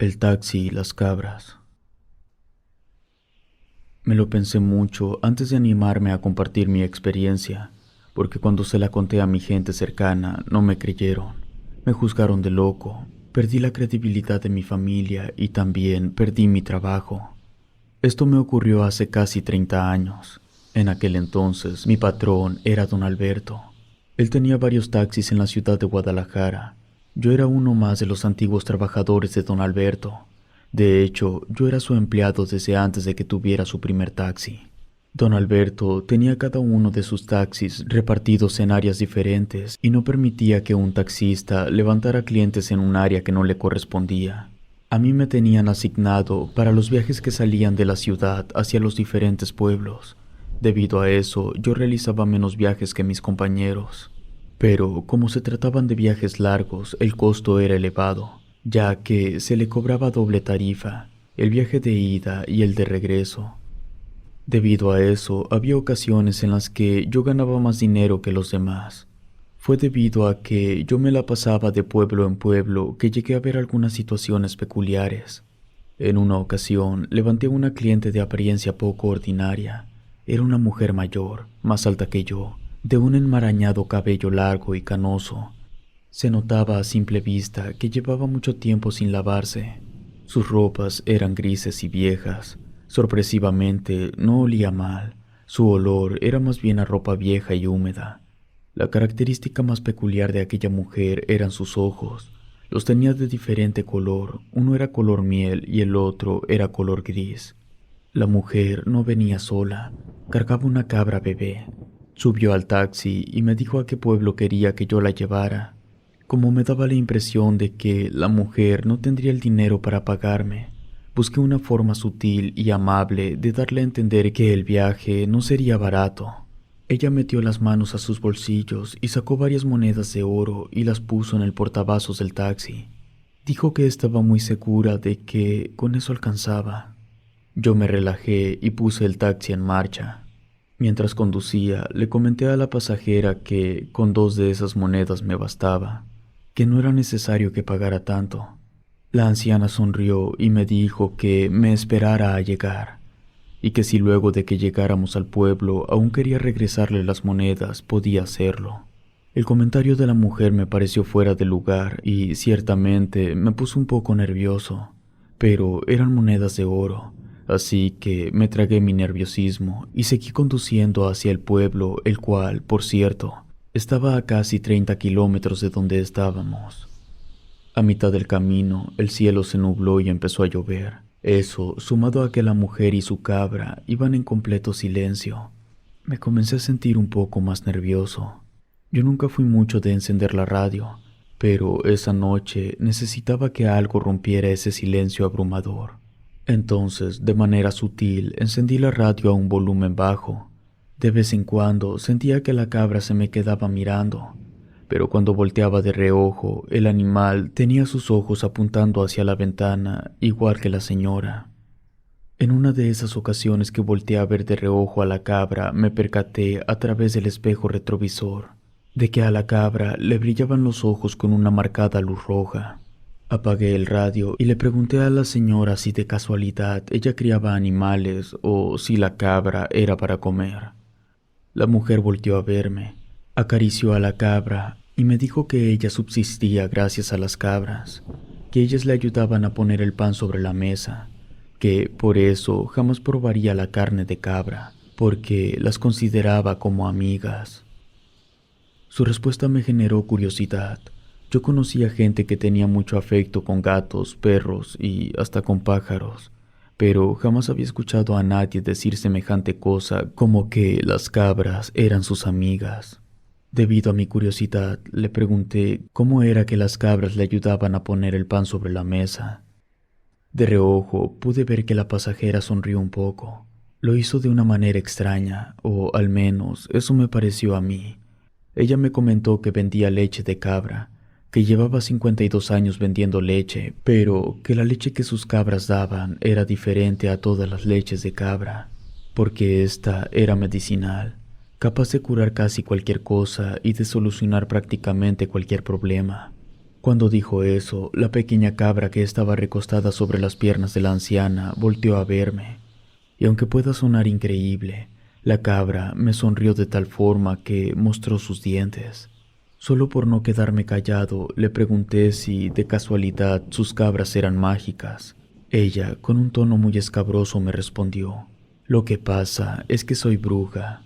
El taxi y las cabras. Me lo pensé mucho antes de animarme a compartir mi experiencia, porque cuando se la conté a mi gente cercana no me creyeron. Me juzgaron de loco, perdí la credibilidad de mi familia y también perdí mi trabajo. Esto me ocurrió hace casi 30 años. En aquel entonces mi patrón era don Alberto. Él tenía varios taxis en la ciudad de Guadalajara. Yo era uno más de los antiguos trabajadores de don Alberto. De hecho, yo era su empleado desde antes de que tuviera su primer taxi. Don Alberto tenía cada uno de sus taxis repartidos en áreas diferentes y no permitía que un taxista levantara clientes en un área que no le correspondía. A mí me tenían asignado para los viajes que salían de la ciudad hacia los diferentes pueblos. Debido a eso, yo realizaba menos viajes que mis compañeros. Pero como se trataban de viajes largos, el costo era elevado, ya que se le cobraba doble tarifa, el viaje de ida y el de regreso. Debido a eso, había ocasiones en las que yo ganaba más dinero que los demás. Fue debido a que yo me la pasaba de pueblo en pueblo que llegué a ver algunas situaciones peculiares. En una ocasión, levanté a una cliente de apariencia poco ordinaria. Era una mujer mayor, más alta que yo, de un enmarañado cabello largo y canoso. Se notaba a simple vista que llevaba mucho tiempo sin lavarse. Sus ropas eran grises y viejas. Sorpresivamente, no olía mal. Su olor era más bien a ropa vieja y húmeda. La característica más peculiar de aquella mujer eran sus ojos. Los tenía de diferente color, uno era color miel y el otro era color gris. La mujer no venía sola, cargaba una cabra bebé. Subió al taxi y me dijo a qué pueblo quería que yo la llevara. Como me daba la impresión de que la mujer no tendría el dinero para pagarme, busqué una forma sutil y amable de darle a entender que el viaje no sería barato. Ella metió las manos a sus bolsillos y sacó varias monedas de oro y las puso en el portavasos del taxi. Dijo que estaba muy segura de que con eso alcanzaba. Yo me relajé y puse el taxi en marcha. Mientras conducía, le comenté a la pasajera que con 2 de esas monedas me bastaba, que no era necesario que pagara tanto. La anciana sonrió y me dijo que me esperara a llegar, y que si luego de que llegáramos al pueblo aún quería regresarle las monedas, podía hacerlo. El comentario de la mujer me pareció fuera de lugar y ciertamente me puso un poco nervioso, pero eran monedas de oro, así que me tragué mi nerviosismo y seguí conduciendo hacia el pueblo, el cual, por cierto, estaba a casi 30 kilómetros de donde estábamos. A mitad del camino, el cielo se nubló y empezó a llover. Eso, sumado a que la mujer y su cabra iban en completo silencio, me comencé a sentir un poco más nervioso. Yo nunca fui mucho de encender la radio, pero esa noche necesitaba que algo rompiera ese silencio abrumador. Entonces, de manera sutil, encendí la radio a un volumen bajo. De vez en cuando sentía que la cabra se me quedaba mirando, pero cuando volteaba de reojo, el animal tenía sus ojos apuntando hacia la ventana, igual que la señora. En una de esas ocasiones que volteé a ver de reojo a la cabra, me percaté a través del espejo retrovisor de que a la cabra le brillaban los ojos con una marcada luz roja. Apagué el radio y le pregunté a la señora si de casualidad ella criaba animales o si la cabra era para comer. La mujer volteó a verme, acarició a la cabra y me dijo que ella subsistía gracias a las cabras, que ellas le ayudaban a poner el pan sobre la mesa, que por eso jamás probaría la carne de cabra, porque las consideraba como amigas. Su respuesta me generó curiosidad. Yo conocía gente que tenía mucho afecto con gatos, perros y hasta con pájaros, pero jamás había escuchado a nadie decir semejante cosa como que las cabras eran sus amigas. Debido a mi curiosidad, le pregunté cómo era que las cabras le ayudaban a poner el pan sobre la mesa. De reojo pude ver que la pasajera sonrió un poco. Lo hizo de una manera extraña, o al menos eso me pareció a mí. Ella me comentó que vendía leche de cabra, que llevaba 52 años vendiendo leche, pero que la leche que sus cabras daban era diferente a todas las leches de cabra, porque esta era medicinal, capaz de curar casi cualquier cosa y de solucionar prácticamente cualquier problema. Cuando dijo eso, la pequeña cabra que estaba recostada sobre las piernas de la anciana volteó a verme, y aunque pueda sonar increíble, la cabra me sonrió de tal forma que mostró sus dientes. Solo por no quedarme callado, le pregunté si de casualidad sus cabras eran mágicas. Ella, con un tono muy escabroso, me respondió: "Lo que pasa es que soy bruja".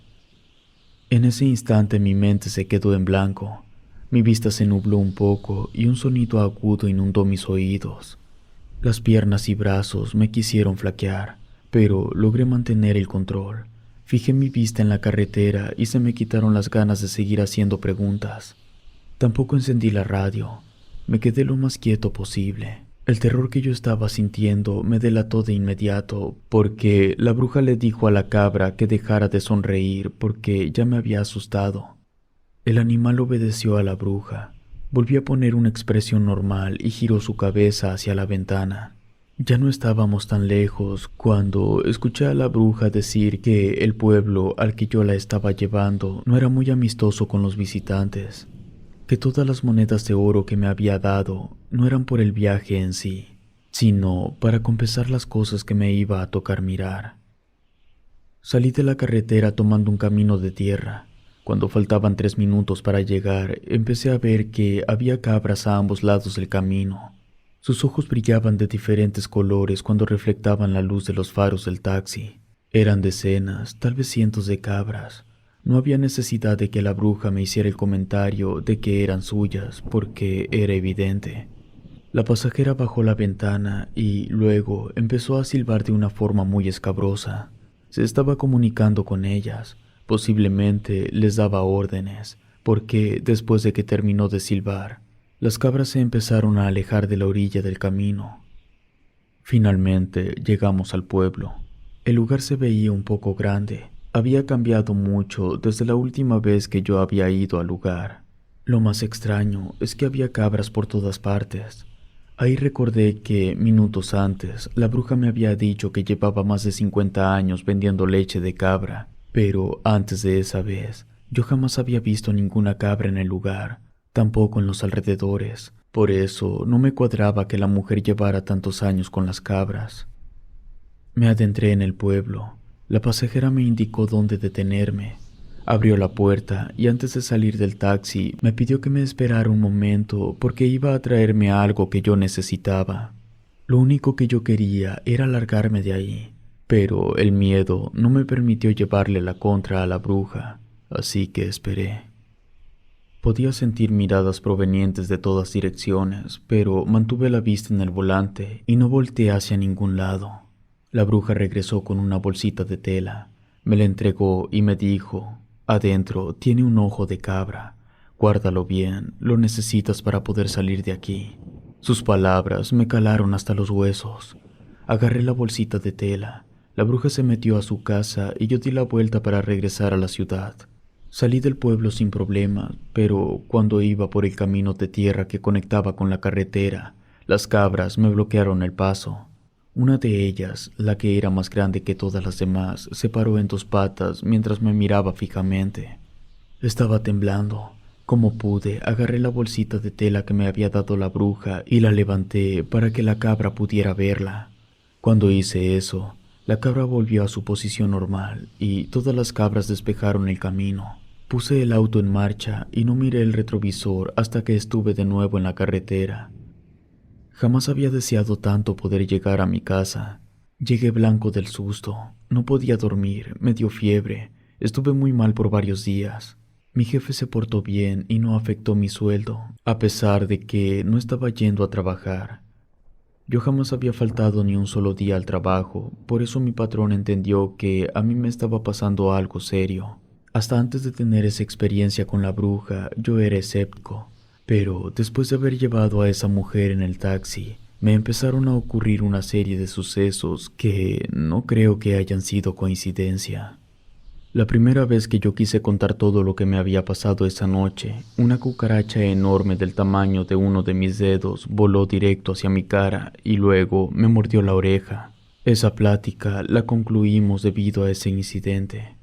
En ese instante mi mente se quedó en blanco. Mi vista se nubló un poco y un sonido agudo inundó mis oídos. Las piernas y brazos me quisieron flaquear, pero logré mantener el control. Fijé mi vista en la carretera y se me quitaron las ganas de seguir haciendo preguntas. Tampoco encendí la radio. Me quedé lo más quieto posible. El terror que yo estaba sintiendo me delató de inmediato, porque la bruja le dijo a la cabra que dejara de sonreír porque ya me había asustado. El animal obedeció a la bruja. Volvió a poner una expresión normal y giró su cabeza hacia la ventana. Ya no estábamos tan lejos cuando escuché a la bruja decir que el pueblo al que yo la estaba llevando no era muy amistoso con los visitantes, que todas las monedas de oro que me había dado no eran por el viaje en sí, sino para compensar las cosas que me iba a tocar mirar. Salí de la carretera tomando un camino de tierra. Cuando faltaban 3 minutos para llegar, empecé a ver que había cabras a ambos lados del camino. Sus ojos brillaban de diferentes colores cuando reflectaban la luz de los faros del taxi. Eran decenas, tal vez cientos de cabras. No había necesidad de que la bruja me hiciera el comentario de que eran suyas, porque era evidente. La pasajera bajó la ventana y luego empezó a silbar de una forma muy escabrosa. Se estaba comunicando con ellas. Posiblemente les daba órdenes, porque después de que terminó de silbar, las cabras se empezaron a alejar de la orilla del camino. Finalmente llegamos al pueblo. El lugar se veía un poco grande. Había cambiado mucho desde la última vez que yo había ido al lugar. Lo más extraño es que había cabras por todas partes. Ahí recordé que, minutos antes, la bruja me había dicho que llevaba más de 50 años vendiendo leche de cabra, pero antes de esa vez, yo jamás había visto ninguna cabra en el lugar, tampoco en los alrededores. Por eso no me cuadraba que la mujer llevara tantos años con las cabras. Me adentré en el pueblo. La pasajera me indicó dónde detenerme. Abrió la puerta y antes de salir del taxi me pidió que me esperara un momento porque iba a traerme algo que yo necesitaba. Lo único que yo quería era largarme de ahí, pero el miedo no me permitió llevarle la contra a la bruja, así que esperé. Podía sentir miradas provenientes de todas direcciones, pero mantuve la vista en el volante y no volteé hacia ningún lado. La bruja regresó con una bolsita de tela, me la entregó y me dijo: "Adentro tiene un ojo de cabra, guárdalo bien, lo necesitas para poder salir de aquí". Sus palabras me calaron hasta los huesos. Agarré la bolsita de tela, la bruja se metió a su casa y yo di la vuelta para regresar a la ciudad. Salí del pueblo sin problema, pero cuando iba por el camino de tierra que conectaba con la carretera, las cabras me bloquearon el paso. Una de ellas, la que era más grande que todas las demás, se paró en 2 patas mientras me miraba fijamente. Estaba temblando. Como pude, agarré la bolsita de tela que me había dado la bruja y la levanté para que la cabra pudiera verla. Cuando hice eso, la cabra volvió a su posición normal y todas las cabras despejaron el camino. Puse el auto en marcha y no miré el retrovisor hasta que estuve de nuevo en la carretera. Jamás había deseado tanto poder llegar a mi casa. Llegué blanco del susto. No podía dormir, me dio fiebre. Estuve muy mal por varios días. Mi jefe se portó bien y no afectó mi sueldo, a pesar de que no estaba yendo a trabajar. Yo jamás había faltado ni un solo día al trabajo, por eso mi patrón entendió que a mí me estaba pasando algo serio. Hasta antes de tener esa experiencia con la bruja, yo era escéptico. Pero después de haber llevado a esa mujer en el taxi, me empezaron a ocurrir una serie de sucesos que no creo que hayan sido coincidencia. La primera vez que yo quise contar todo lo que me había pasado esa noche, una cucaracha enorme del tamaño de uno de mis dedos voló directo hacia mi cara y luego me mordió la oreja. Esa plática la concluimos debido a ese incidente.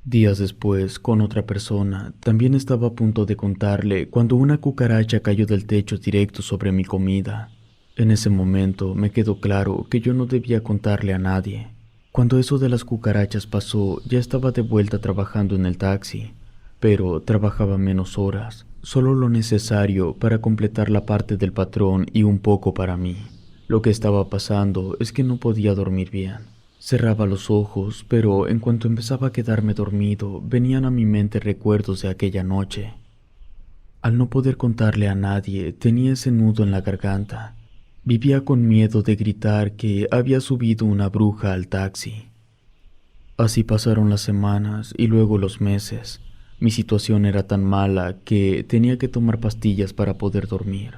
Días después, con otra persona, también estaba a punto de contarle cuando una cucaracha cayó del techo directo sobre mi comida. En ese momento me quedó claro que yo no debía contarle a nadie. Cuando eso de las cucarachas pasó, ya estaba de vuelta trabajando en el taxi, pero trabajaba menos horas, solo lo necesario para completar la parte del patrón y un poco para mí. Lo que estaba pasando es que no podía dormir bien. Cerraba los ojos, pero en cuanto empezaba a quedarme dormido, venían a mi mente recuerdos de aquella noche. Al no poder contarle a nadie, tenía ese nudo en la garganta. Vivía con miedo de gritar que había subido una bruja al taxi. Así pasaron las semanas y luego los meses. Mi situación era tan mala que tenía que tomar pastillas para poder dormir.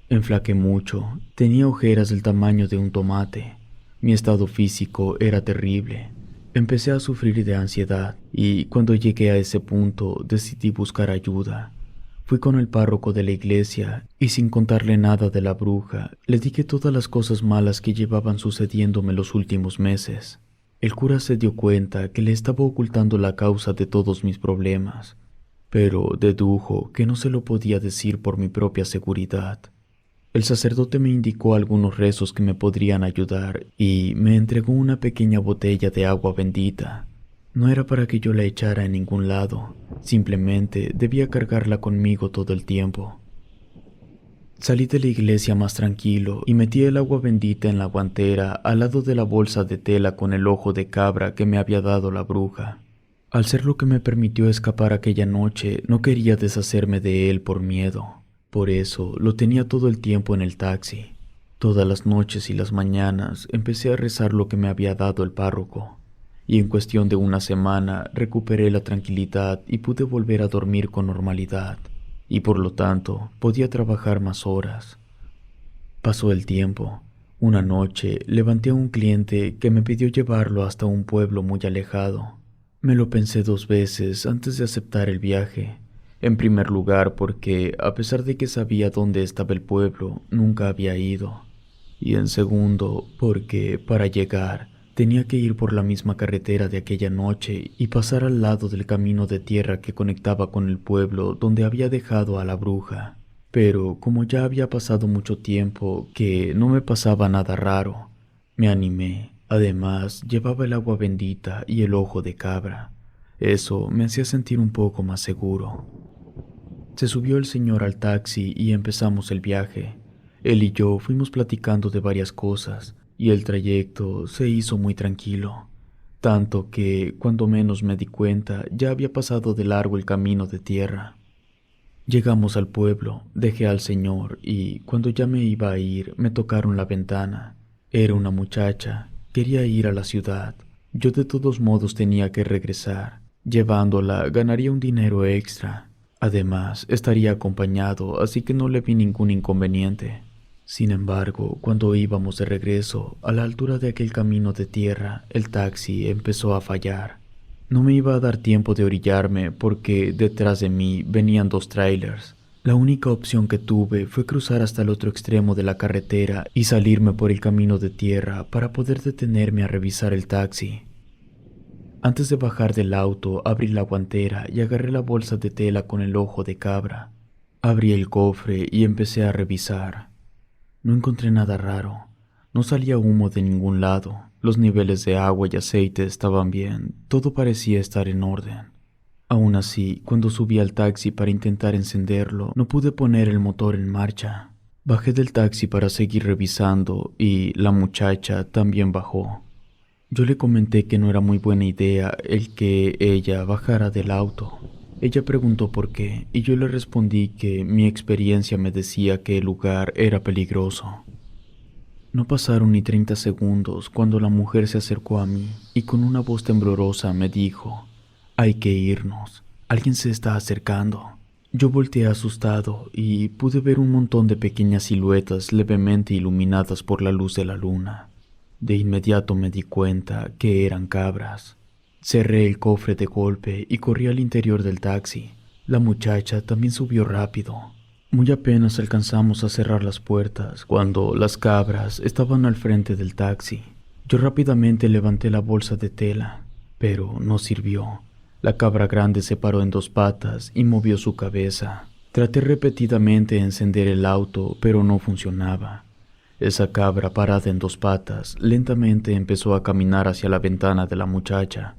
Enflaqué mucho, tenía ojeras del tamaño de un tomate. Mi estado físico era terrible. Empecé a sufrir de ansiedad y cuando llegué a ese punto decidí buscar ayuda. Fui con el párroco de la iglesia y sin contarle nada de la bruja, le dije todas las cosas malas que llevaban sucediéndome los últimos meses. El cura se dio cuenta que le estaba ocultando la causa de todos mis problemas, pero dedujo que no se lo podía decir por mi propia seguridad. El sacerdote me indicó algunos rezos que me podrían ayudar y me entregó una pequeña botella de agua bendita. No era para que yo la echara en ningún lado, simplemente debía cargarla conmigo todo el tiempo. Salí de la iglesia más tranquilo y metí el agua bendita en la guantera al lado de la bolsa de tela con el ojo de cabra que me había dado la bruja. Al ser lo que me permitió escapar aquella noche, no quería deshacerme de él por miedo. Por eso lo tenía todo el tiempo en el taxi. Todas las noches y las mañanas empecé a rezar lo que me había dado el párroco. Y en cuestión de una semana recuperé la tranquilidad y pude volver a dormir con normalidad, y por lo tanto podía trabajar más horas. Pasó el tiempo. Una noche levanté a un cliente que me pidió llevarlo hasta un pueblo muy alejado. Me lo pensé 2 veces antes de aceptar el viaje. En primer lugar porque, a pesar de que sabía dónde estaba el pueblo, nunca había ido. Y en segundo porque, para llegar, tenía que ir por la misma carretera de aquella noche y pasar al lado del camino de tierra que conectaba con el pueblo donde había dejado a la bruja. Pero como ya había pasado mucho tiempo que no me pasaba nada raro, me animé. Además, llevaba el agua bendita y el ojo de cabra. Eso me hacía sentir un poco más seguro. Se subió el señor al taxi y empezamos el viaje. Él y yo fuimos platicando de varias cosas, y el trayecto se hizo muy tranquilo, tanto que, cuando menos me di cuenta, ya había pasado de largo el camino de tierra. Llegamos al pueblo, dejé al señor y, cuando ya me iba a ir, me tocaron la ventana. Era una muchacha, quería ir a la ciudad. Yo de todos modos tenía que regresar. Llevándola ganaría un dinero extra. Además, estaría acompañado, así que no le vi ningún inconveniente. Sin embargo, cuando íbamos de regreso, a la altura de aquel camino de tierra, el taxi empezó a fallar. No me iba a dar tiempo de orillarme porque detrás de mí venían 2 trailers. La única opción que tuve fue cruzar hasta el otro extremo de la carretera y salirme por el camino de tierra para poder detenerme a revisar el taxi. Antes de bajar del auto, abrí la guantera y agarré la bolsa de tela con el ojo de cabra. Abrí el cofre y empecé a revisar. No encontré nada raro. No salía humo de ningún lado. Los niveles de agua y aceite estaban bien. Todo parecía estar en orden. Aún así, cuando subí al taxi para intentar encenderlo, no pude poner el motor en marcha. Bajé del taxi para seguir revisando y la muchacha también bajó. Yo le comenté que no era muy buena idea el que ella bajara del auto. Ella preguntó por qué y yo le respondí que mi experiencia me decía que el lugar era peligroso. No pasaron ni 30 segundos cuando la mujer se acercó a mí y con una voz temblorosa me dijo: «Hay que irnos, alguien se está acercando». Yo volteé asustado y pude ver un montón de pequeñas siluetas levemente iluminadas por la luz de la luna. De inmediato me di cuenta que eran cabras. Cerré el cofre de golpe y corrí al interior del taxi. La muchacha también subió rápido. Muy apenas alcanzamos a cerrar las puertas cuando las cabras estaban al frente del taxi. Yo rápidamente levanté la bolsa de tela, pero no sirvió. La cabra grande se paró en dos patas y movió su cabeza. Traté repetidamente de encender el auto, pero no funcionaba. Esa cabra parada en dos patas lentamente empezó a caminar hacia la ventana de la muchacha.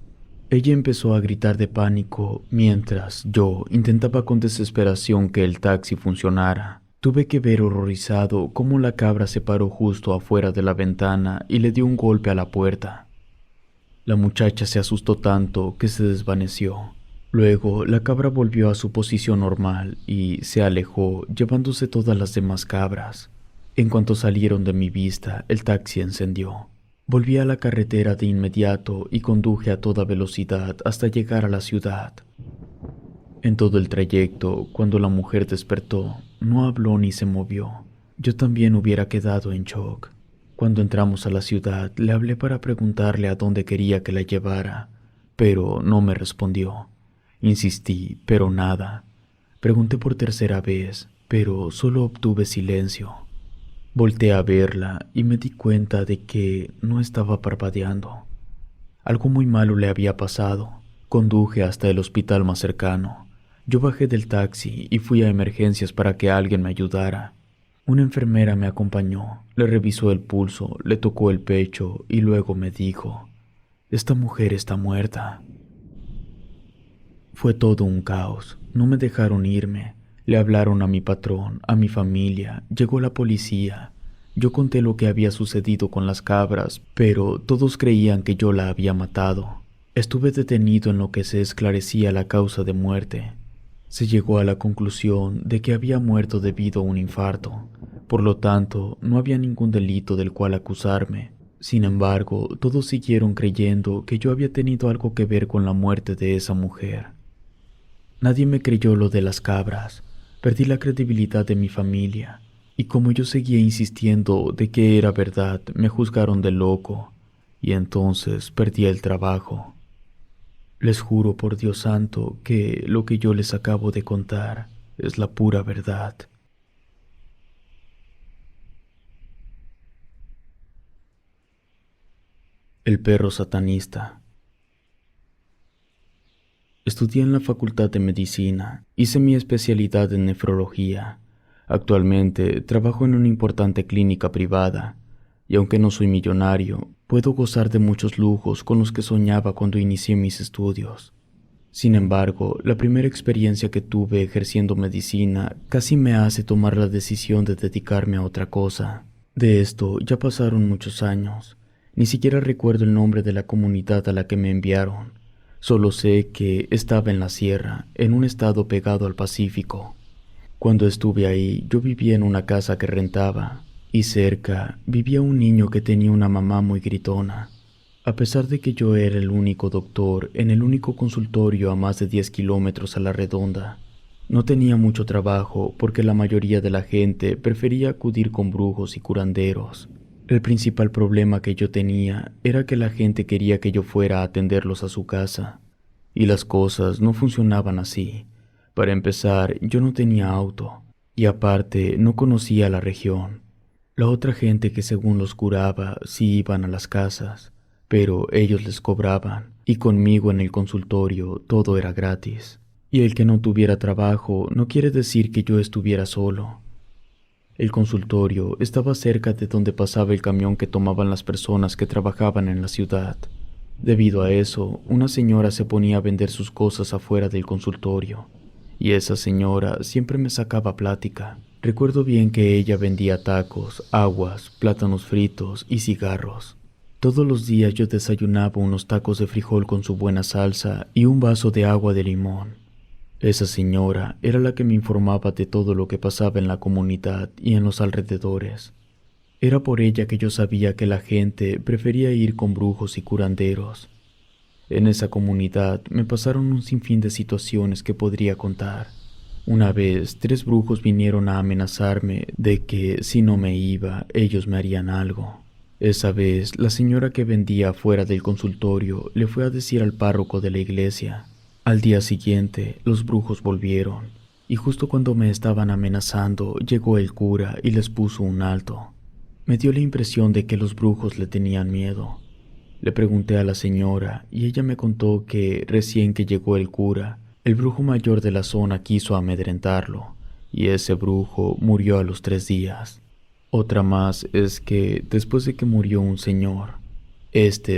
Ella empezó a gritar de pánico mientras yo intentaba con desesperación que el taxi funcionara. Tuve que ver horrorizado cómo la cabra se paró justo afuera de la ventana y le dio un golpe a la puerta. La muchacha se asustó tanto que se desvaneció. Luego la cabra volvió a su posición normal y se alejó llevándose todas las demás cabras. En cuanto salieron de mi vista, el taxi encendió. Volví a la carretera de inmediato y conduje a toda velocidad hasta llegar a la ciudad. En todo el trayecto, cuando la mujer despertó, no habló ni se movió. Yo también hubiera quedado en shock. Cuando entramos a la ciudad, le hablé para preguntarle a dónde quería que la llevara, pero no me respondió. Insistí, pero nada. Pregunté por tercera vez, pero solo obtuve silencio. Volteé a verla y me di cuenta de que no estaba parpadeando. Algo muy malo le había pasado. Conduje hasta el hospital más cercano. Yo bajé del taxi y fui a emergencias para que alguien me ayudara. Una enfermera me acompañó, le revisó el pulso, le tocó el pecho y luego me dijo: «Esta mujer está muerta». Fue todo un caos. No me dejaron irme. Le hablaron a mi patrón, a mi familia, llegó la policía. Yo conté lo que había sucedido con las cabras, pero todos creían que yo la había matado. Estuve detenido en lo que se esclarecía la causa de muerte. Se llegó a la conclusión de que había muerto debido a un infarto. Por lo tanto, no había ningún delito del cual acusarme. Sin embargo, todos siguieron creyendo que yo había tenido algo que ver con la muerte de esa mujer. Nadie me creyó lo de las cabras. Perdí la credibilidad de mi familia. Y como yo seguía insistiendo de que era verdad, me juzgaron de loco. Y entonces perdí el trabajo. Les juro por Dios santo que lo que yo les acabo de contar es la pura verdad. El perro satanista. Estudié en la Facultad de Medicina, hice mi especialidad en nefrología. Actualmente trabajo en una importante clínica privada, y aunque no soy millonario, puedo gozar de muchos lujos con los que soñaba cuando inicié mis estudios. Sin embargo, la primera experiencia que tuve ejerciendo medicina casi me hace tomar la decisión de dedicarme a otra cosa. De esto ya pasaron muchos años. Ni siquiera recuerdo el nombre de la comunidad a la que me enviaron. Solo sé que estaba en la sierra, en un estado pegado al Pacífico. Cuando estuve ahí, yo vivía en una casa que rentaba, y cerca vivía un niño que tenía una mamá muy gritona. A pesar de que yo era el único doctor en el único consultorio a más de 10 kilómetros a la redonda, no tenía mucho trabajo porque la mayoría de la gente prefería acudir con brujos y curanderos. El principal problema que yo tenía era que la gente quería que yo fuera a atenderlos a su casa, y las cosas no funcionaban así. Para empezar, yo no tenía auto, y aparte no conocía la región. La otra gente que según los curaba sí iban a las casas, pero ellos les cobraban, y conmigo en el consultorio todo era gratis. Y el que no tuviera trabajo no quiere decir que yo estuviera solo. El consultorio estaba cerca de donde pasaba el camión que tomaban las personas que trabajaban en la ciudad. Debido a eso, una señora se ponía a vender sus cosas afuera del consultorio, y esa señora siempre me sacaba plática. Recuerdo bien que ella vendía tacos, aguas, plátanos fritos y cigarros. Todos los días yo desayunaba unos tacos de frijol con su buena salsa y un vaso de agua de limón. Esa señora era la que me informaba de todo lo que pasaba en la comunidad y en los alrededores. Era por ella que yo sabía que la gente prefería ir con brujos y curanderos. En esa comunidad me pasaron un sinfín de situaciones que podría contar. Una vez, 3 brujos vinieron a amenazarme de que si no me iba, ellos me harían algo. Esa vez, la señora que vendía fuera del consultorio le fue a decir al párroco de la iglesia. Al día siguiente, los brujos volvieron, y justo cuando me estaban amenazando, llegó el cura y les puso un alto. Me dio la impresión de que los brujos le tenían miedo. Le pregunté a la señora y ella me contó que recién que llegó el cura, el brujo mayor de la zona quiso amedrentarlo y ese brujo murió a los 3 días. Otra más es que después de que murió un señor,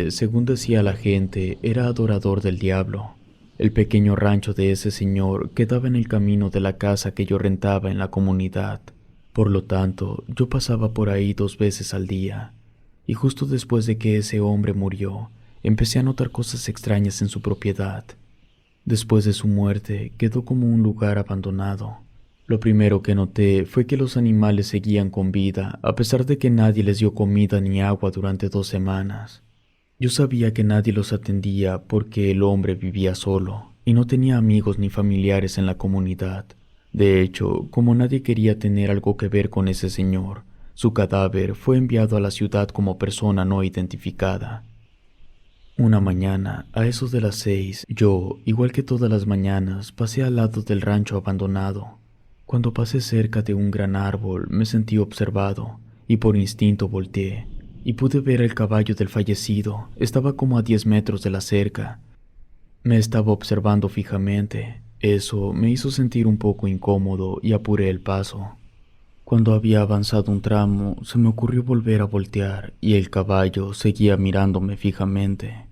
según decía la gente, era adorador del diablo. El pequeño rancho de ese señor quedaba en el camino de la casa que yo rentaba en la comunidad. Por lo tanto, yo pasaba por ahí 2 veces al día. Y justo después de que ese hombre murió, empecé a notar cosas extrañas en su propiedad. Después de su muerte, quedó como un lugar abandonado. Lo primero que noté fue que los animales seguían con vida, a pesar de que nadie les dio comida ni agua durante 2 semanas. Yo sabía que nadie los atendía porque el hombre vivía solo y no tenía amigos ni familiares en la comunidad. De hecho, como nadie quería tener algo que ver con ese señor, su cadáver fue enviado a la ciudad como persona no identificada. Una mañana, a eso de las 6, yo, igual que todas las mañanas, pasé al lado del rancho abandonado. Cuando pasé cerca de un gran árbol, me sentí observado y por instinto volteé y pude ver el caballo del fallecido. Estaba como a 10 metros de la cerca. Me estaba observando fijamente. Eso me hizo sentir un poco incómodo y apuré el paso. Cuando había avanzado un tramo, se me ocurrió volver a voltear y el caballo seguía mirándome fijamente.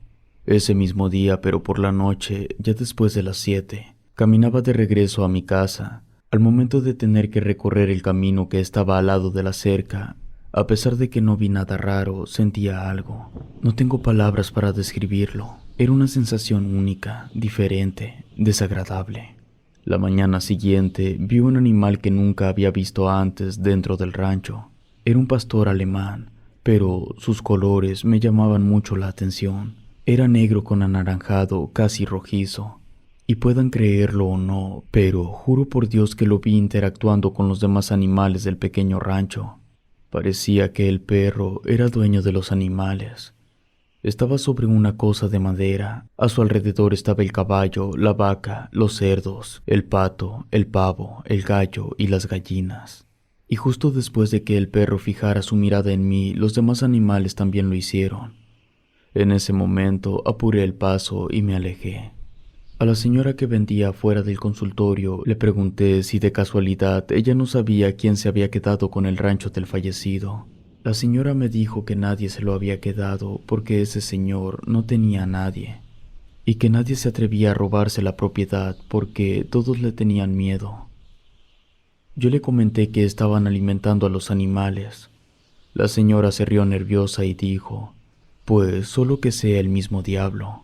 Ese mismo día, pero por la noche, ya después de las 7, caminaba de regreso a mi casa. Al momento de tener que recorrer el camino que estaba al lado de la cerca, a pesar de que no vi nada raro, sentía algo. No tengo palabras para describirlo. Era una sensación única, diferente, desagradable. La mañana siguiente vi un animal que nunca había visto antes dentro del rancho. Era un pastor alemán, pero sus colores me llamaban mucho la atención. Era negro con anaranjado, casi rojizo. Y puedan creerlo o no, pero juro por Dios que lo vi interactuando con los demás animales del pequeño rancho. Parecía que el perro era dueño de los animales. Estaba sobre una cosa de madera. A su alrededor estaba el caballo, la vaca, los cerdos, el pato, el pavo, el gallo y las gallinas. Y justo después de que el perro fijara su mirada en mí, los demás animales también lo hicieron. En ese momento apuré el paso y me alejé. A la señora que vendía fuera del consultorio le pregunté si de casualidad ella no sabía quién se había quedado con el rancho del fallecido. La señora me dijo que nadie se lo había quedado porque ese señor no tenía a nadie y que nadie se atrevía a robarse la propiedad porque todos le tenían miedo. Yo le comenté que estaban alimentando a los animales. La señora se rió nerviosa y dijo, pues solo que sea el mismo diablo.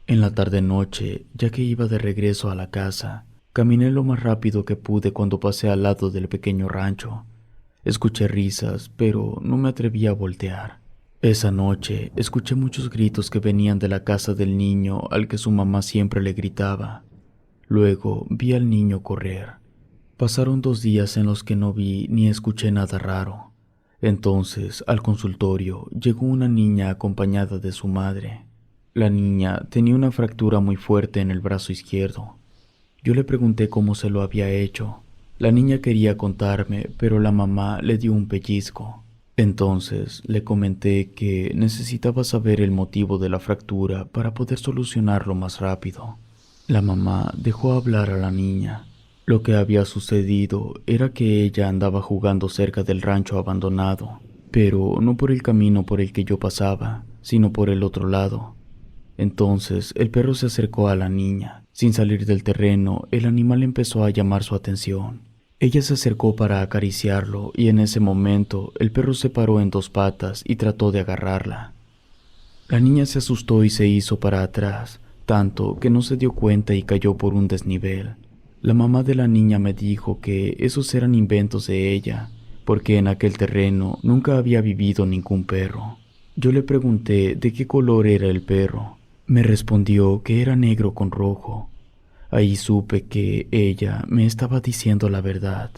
En la tarde-noche, ya que iba de regreso a la casa, caminé lo más rápido que pude cuando pasé al lado del pequeño rancho. Escuché risas, pero no me atreví a voltear. Esa noche, escuché muchos gritos que venían de la casa del niño al que su mamá siempre le gritaba. Luego vi al niño correr. Pasaron 2 días en los que no vi ni escuché nada raro. Entonces, al consultorio, llegó una niña acompañada de su madre. La niña tenía una fractura muy fuerte en el brazo izquierdo. Yo le pregunté cómo se lo había hecho. La niña quería contarme, pero la mamá le dio un pellizco. Entonces le comenté que necesitaba saber el motivo de la fractura para poder solucionarlo más rápido. La mamá dejó hablar a la niña. Lo que había sucedido era que ella andaba jugando cerca del rancho abandonado, pero no por el camino por el que yo pasaba, sino por el otro lado. Entonces el perro se acercó a la niña. Sin salir del terreno, el animal empezó a llamar su atención. Ella se acercó para acariciarlo y en ese momento el perro se paró en 2 patas y trató de agarrarla. La niña se asustó y se hizo para atrás, tanto que no se dio cuenta y cayó por un desnivel. La mamá de la niña me dijo que esos eran inventos de ella, porque en aquel terreno nunca había vivido ningún perro. Yo le pregunté de qué color era el perro. Me respondió que era negro con rojo. Ahí supe que ella me estaba diciendo la verdad.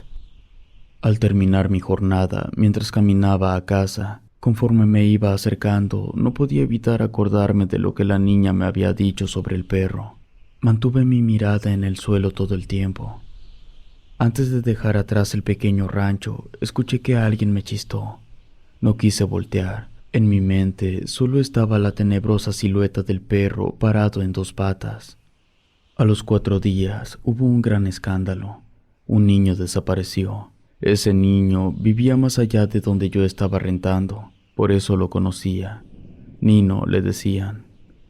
Al terminar mi jornada, mientras caminaba a casa, conforme me iba acercando, no podía evitar acordarme de lo que la niña me había dicho sobre el perro. Mantuve mi mirada en el suelo todo el tiempo. Antes de dejar atrás el pequeño rancho, escuché que alguien me chistó. No quise voltear, En mi mente solo estaba la tenebrosa silueta del perro parado en dos patas. A los 4 días hubo un gran escándalo. Un niño desapareció. Ese niño vivía más allá de donde yo estaba rentando, por eso lo conocía. Nino le decían.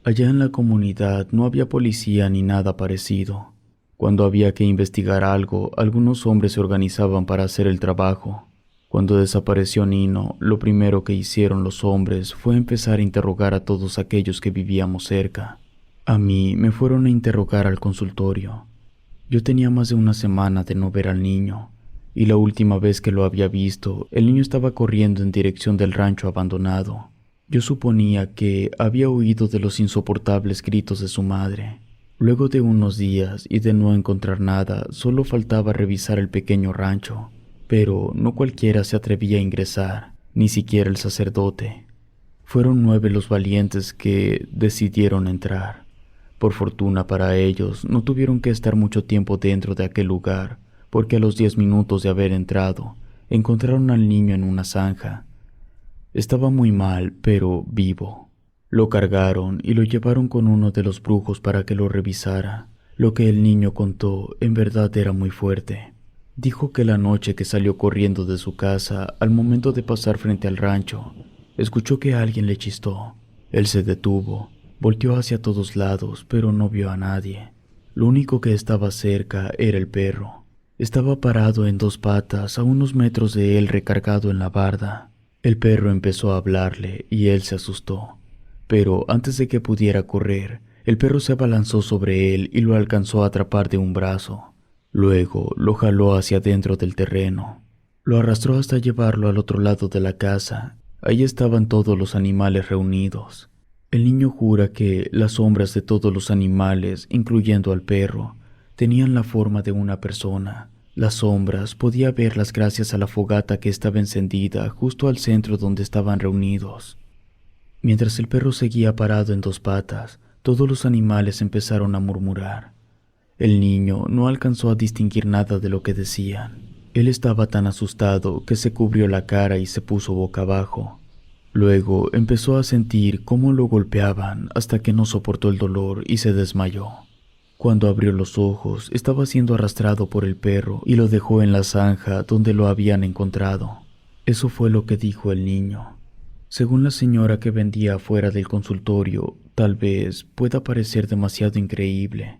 Allá en la comunidad no había policía ni nada parecido. Cuando había que investigar algo, algunos hombres se organizaban para hacer el trabajo. Cuando desapareció Nino, lo primero que hicieron los hombres fue empezar a interrogar a todos aquellos que vivíamos cerca. A mí me fueron a interrogar al consultorio. Yo tenía más de una semana de no ver al niño, y la última vez que lo había visto, el niño estaba corriendo en dirección del rancho abandonado. Yo suponía que había oído de los insoportables gritos de su madre. Luego de unos días y de no encontrar nada, solo faltaba revisar el pequeño rancho, pero no cualquiera se atrevía a ingresar, ni siquiera el sacerdote. Fueron 9 los valientes que decidieron entrar. Por fortuna para ellos, no tuvieron que estar mucho tiempo dentro de aquel lugar, porque a los 10 minutos de haber entrado, encontraron al niño en una zanja. Estaba muy mal, pero vivo. Lo cargaron y lo llevaron con uno de los brujos para que lo revisara. Lo que el niño contó en verdad era muy fuerte. Dijo que la noche que salió corriendo de su casa, al momento de pasar frente al rancho, escuchó que alguien le chistó. Él se detuvo, volteó hacia todos lados, pero no vio a nadie. Lo único que estaba cerca era el perro. Estaba parado en 2 patas a unos metros de él recargado en la barda. El perro empezó a hablarle y él se asustó. Pero antes de que pudiera correr, el perro se abalanzó sobre él y lo alcanzó a atrapar de un brazo. Luego lo jaló hacia dentro del terreno. Lo arrastró hasta llevarlo al otro lado de la casa. Ahí estaban todos los animales reunidos. El niño jura que las sombras de todos los animales, incluyendo al perro, tenían la forma de una persona. Las sombras podía verlas gracias a la fogata que estaba encendida justo al centro donde estaban reunidos. Mientras el perro seguía parado en 2 patas, todos los animales empezaron a murmurar. El niño no alcanzó a distinguir nada de lo que decían. Él estaba tan asustado que se cubrió la cara y se puso boca abajo. Luego empezó a sentir cómo lo golpeaban hasta que no soportó el dolor y se desmayó. Cuando abrió los ojos, estaba siendo arrastrado por el perro y lo dejó en la zanja donde lo habían encontrado. Eso fue lo que dijo el niño. Según la señora que vendía afuera del consultorio, tal vez pueda parecer demasiado increíble,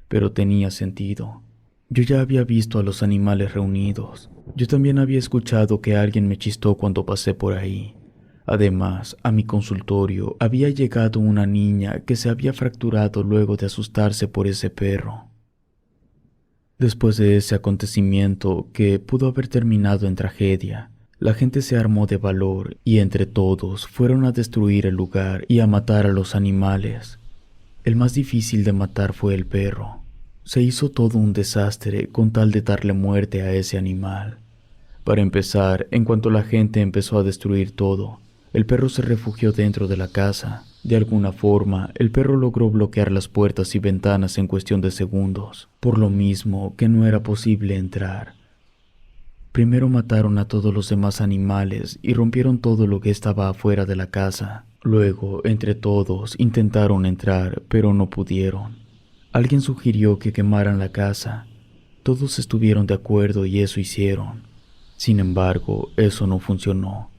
pero tenía sentido. Yo ya había visto a los animales reunidos. Yo también había escuchado que alguien me chistó cuando pasé por ahí. Además, a mi consultorio había llegado una niña que se había fracturado luego de asustarse por ese perro. Después de ese acontecimiento, que pudo haber terminado en tragedia, la gente se armó de valor y entre todos fueron a destruir el lugar y a matar a los animales. El más difícil de matar fue el perro. Se hizo todo un desastre con tal de darle muerte a ese animal. Para empezar, en cuanto la gente empezó a destruir todo, el perro se refugió dentro de la casa. De alguna forma, el perro logró bloquear las puertas y ventanas en cuestión de segundos, por lo mismo que no era posible entrar. Primero mataron a todos los demás animales y rompieron todo lo que estaba afuera de la casa. Luego, entre todos, intentaron entrar, pero no pudieron. Alguien sugirió que quemaran la casa. Todos estuvieron de acuerdo y eso hicieron. Sin embargo, eso no funcionó.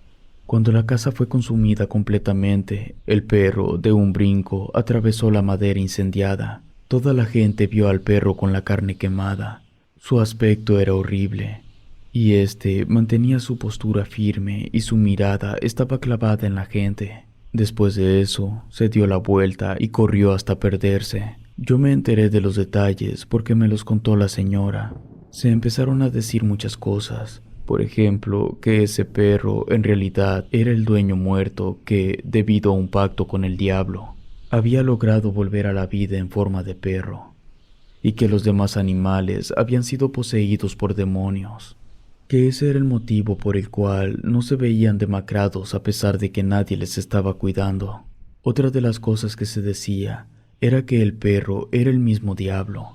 Cuando la casa fue consumida completamente, el perro, de un brinco, atravesó la madera incendiada. Toda la gente vio al perro con la carne quemada. Su aspecto era horrible, y este mantenía su postura firme y su mirada estaba clavada en la gente. Después de eso, se dio la vuelta y corrió hasta perderse. Yo me enteré de los detalles porque me los contó la señora. Se empezaron a decir muchas cosas. Por ejemplo, que ese perro en realidad era el dueño muerto que, debido a un pacto con el diablo, había logrado volver a la vida en forma de perro, y que los demás animales habían sido poseídos por demonios, que ese era el motivo por el cual no se veían demacrados a pesar de que nadie les estaba cuidando. Otra de las cosas que se decía era que el perro era el mismo diablo,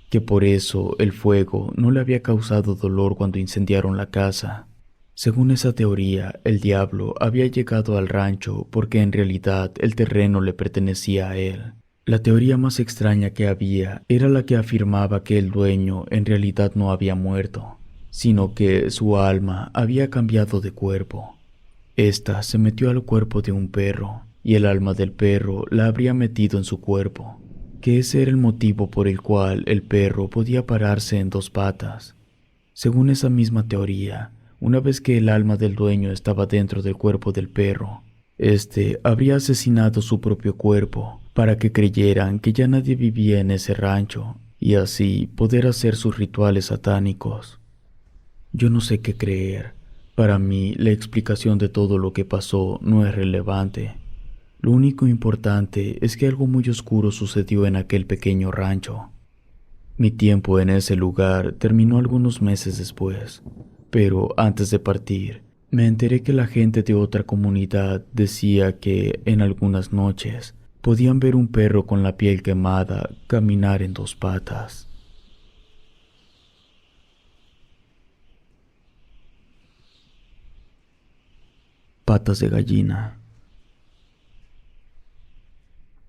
que por eso el fuego no le había causado dolor cuando incendiaron la casa. Según esa teoría, el diablo había llegado al rancho porque en realidad el terreno le pertenecía a él. La teoría más extraña que había era la que afirmaba que el dueño en realidad no había muerto, sino que su alma había cambiado de cuerpo. Esta se metió al cuerpo de un perro, y el alma del perro la habría metido en su cuerpo, que ese era el motivo por el cual el perro podía pararse en dos patas. Según esa misma teoría, una vez que el alma del dueño estaba dentro del cuerpo del perro, este habría asesinado su propio cuerpo para que creyeran que ya nadie vivía en ese rancho y así poder hacer sus rituales satánicos. Yo no sé qué creer. Para mí, la explicación de todo lo que pasó no es relevante. Lo único importante es que algo muy oscuro sucedió en aquel pequeño rancho. Mi tiempo en ese lugar terminó algunos meses después, pero antes de partir, me enteré que la gente de otra comunidad decía que en algunas noches podían ver un perro con la piel quemada caminar en dos patas. Patas de gallina.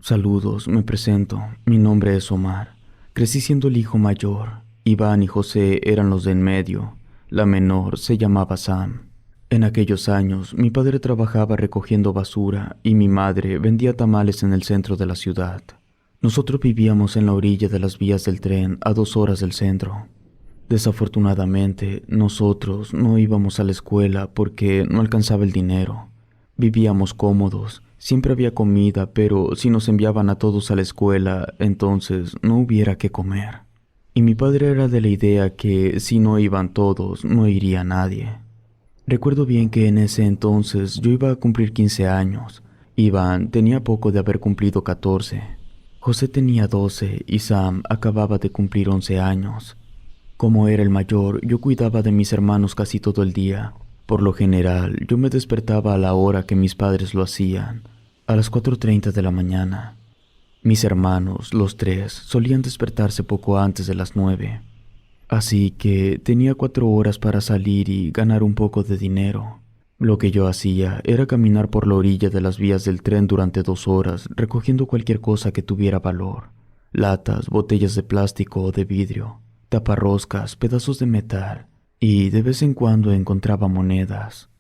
Saludos, me presento. Mi nombre es Omar. Crecí siendo el hijo mayor. Iván y José eran los de en medio. La menor se llamaba Sam. En aquellos años, mi padre trabajaba recogiendo basura y mi madre vendía tamales en el centro de la ciudad. Nosotros vivíamos en la orilla de las vías del tren a 2 horas del centro. Desafortunadamente, nosotros no íbamos a la escuela porque no alcanzaba el dinero. Vivíamos cómodos, siempre había comida, pero si nos enviaban a todos a la escuela, entonces no hubiera qué comer. Y mi padre era de la idea que si no iban todos, no iría nadie. Recuerdo bien que en ese entonces yo iba a cumplir 15 años. Iván tenía poco de haber cumplido 14. José tenía 12 y Sam acababa de cumplir 11 años. Como era el mayor, yo cuidaba de mis hermanos casi todo el día. Por lo general, yo me despertaba a la hora que mis padres lo hacían, a las 4:30 de la mañana. Mis hermanos, los tres, solían despertarse poco antes de las 9. Así que tenía 4 horas para salir y ganar un poco de dinero. Lo que yo hacía era caminar por la orilla de las vías del tren durante 2 horas, recogiendo cualquier cosa que tuviera valor. Latas, botellas de plástico o de vidrio, taparroscas, pedazos de metal, y de vez en cuando encontraba monedas.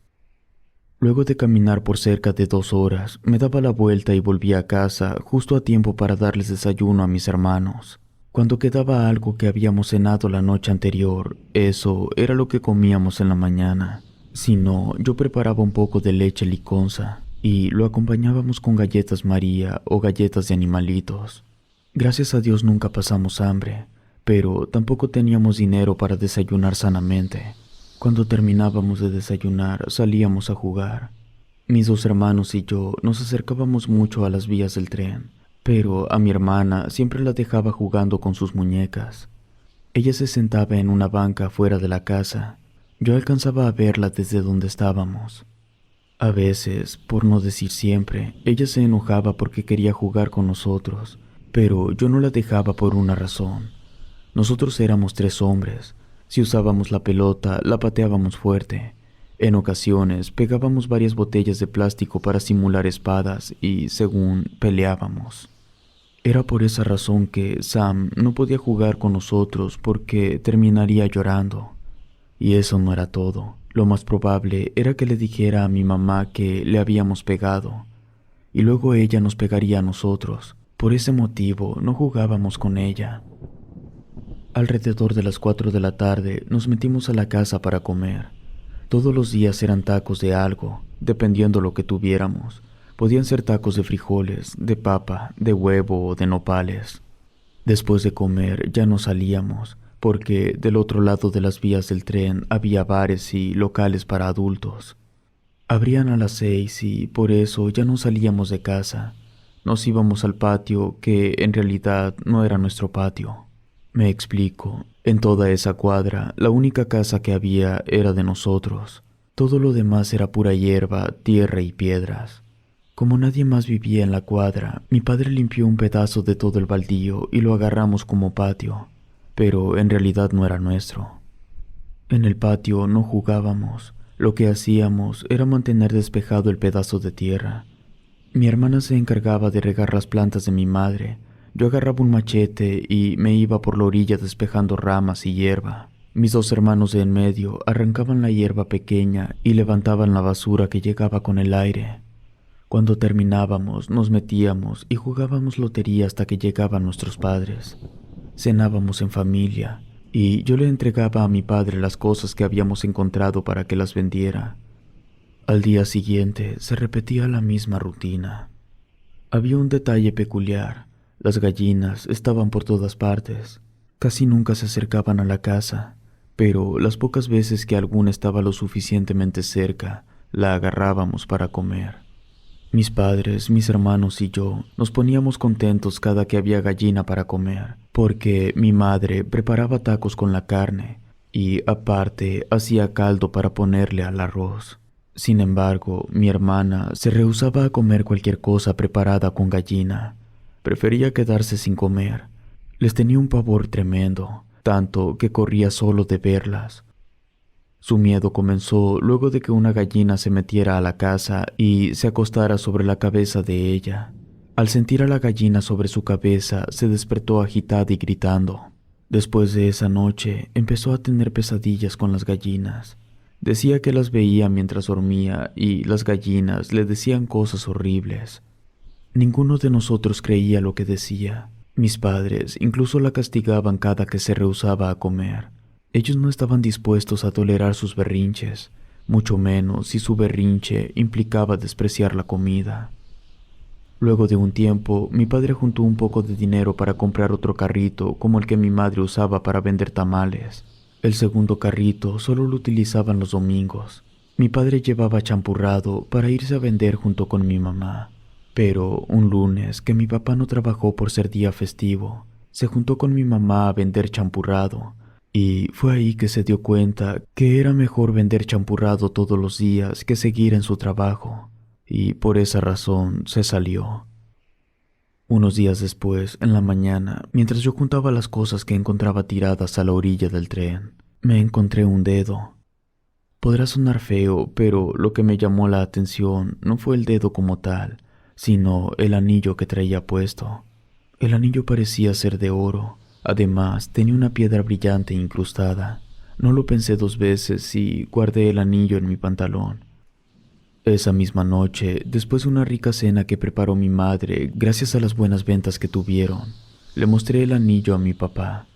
Luego de caminar por cerca de 2 horas, me daba la vuelta y volvía a casa justo a tiempo para darles desayuno a mis hermanos. Cuando quedaba algo que habíamos cenado la noche anterior, eso era lo que comíamos en la mañana. Si no, yo preparaba un poco de leche liconza y lo acompañábamos con galletas María o galletas de animalitos. Gracias a Dios nunca pasamos hambre, pero tampoco teníamos dinero para desayunar sanamente. Cuando terminábamos de desayunar, salíamos a jugar. Mis 2 hermanos y yo nos acercábamos mucho a las vías del tren, pero a mi hermana siempre la dejaba jugando con sus muñecas. Ella se sentaba en una banca fuera de la casa. Yo alcanzaba a verla desde donde estábamos. A veces, por no decir siempre, ella se enojaba porque quería jugar con nosotros, pero yo no la dejaba por una razón. Nosotros éramos 3 hombres. Si usábamos la pelota, la pateábamos fuerte. En ocasiones, pegábamos varias botellas de plástico para simular espadas y, según, peleábamos. Era por esa razón que Sam no podía jugar con nosotros porque terminaría llorando. Y eso no era todo. Lo más probable era que le dijera a mi mamá que le habíamos pegado, y luego ella nos pegaría a nosotros. Por ese motivo, no jugábamos con ella. Alrededor de las 4 de la tarde nos metimos a la casa para comer. Todos los días eran tacos de algo, dependiendo lo que tuviéramos. Podían ser tacos de frijoles, de papa, de huevo o de nopales. Después de comer ya no salíamos, porque del otro lado de las vías del tren había bares y locales para adultos. Abrían a las 6 y por eso ya no salíamos de casa. Nos íbamos al patio, que en realidad no era nuestro patio. Me explico. En toda esa cuadra, la única casa que había era de nosotros. Todo lo demás era pura hierba, tierra y piedras. Como nadie más vivía en la cuadra, mi padre limpió un pedazo de todo el baldío y lo agarramos como patio, pero en realidad no era nuestro. En el patio no jugábamos. Lo que hacíamos era mantener despejado el pedazo de tierra. Mi hermana se encargaba de regar las plantas de mi madre. Yo agarraba un machete y me iba por la orilla despejando ramas y hierba. Mis dos hermanos de en medio arrancaban la hierba pequeña y levantaban la basura que llegaba con el aire. Cuando terminábamos, nos metíamos y jugábamos lotería hasta que llegaban nuestros padres. Cenábamos en familia y yo le entregaba a mi padre las cosas que habíamos encontrado para que las vendiera. Al día siguiente se repetía la misma rutina. Había un detalle peculiar. Las gallinas estaban por todas partes. Casi nunca se acercaban a la casa, pero las pocas veces que alguna estaba lo suficientemente cerca, la agarrábamos para comer. Mis padres, mis hermanos y yo nos poníamos contentos cada que había gallina para comer, porque mi madre preparaba tacos con la carne y aparte hacía caldo para ponerle al arroz. Sin embargo, mi hermana se rehusaba a comer cualquier cosa preparada con gallina. Prefería quedarse sin comer. Les tenía un pavor tremendo, tanto que corría solo de verlas. Su miedo comenzó luego de que una gallina se metiera a la casa y se acostara sobre la cabeza de ella. Al sentir a la gallina sobre su cabeza, se despertó agitada y gritando. Después de esa noche, empezó a tener pesadillas con las gallinas. Decía que las veía mientras dormía y las gallinas le decían cosas horribles. Ninguno de nosotros creía lo que decía. Mis padres incluso la castigaban cada que se rehusaba a comer. Ellos no estaban dispuestos a tolerar sus berrinches, mucho menos si su berrinche implicaba despreciar la comida. Luego de un tiempo, mi padre juntó un poco de dinero para comprar otro carrito como el que mi madre usaba para vender tamales. El segundo carrito solo lo utilizaban los domingos. Mi padre llevaba champurrado para irse a vender junto con mi mamá. Pero un lunes, que mi papá no trabajó por ser día festivo, se juntó con mi mamá a vender champurrado. Y fue ahí que se dio cuenta que era mejor vender champurrado todos los días que seguir en su trabajo. Y por esa razón se salió. Unos días después, en la mañana, mientras yo juntaba las cosas que encontraba tiradas a la orilla del tren, me encontré un dedo. Podrá sonar feo, pero lo que me llamó la atención no fue el dedo como tal, sino el anillo que traía puesto. El anillo parecía ser de oro. Además, tenía una piedra brillante incrustada. No lo pensé dos veces y guardé el anillo en mi pantalón. Esa misma noche, después de una rica cena que preparó mi madre, gracias a las buenas ventas que tuvieron, le mostré el anillo a mi papá.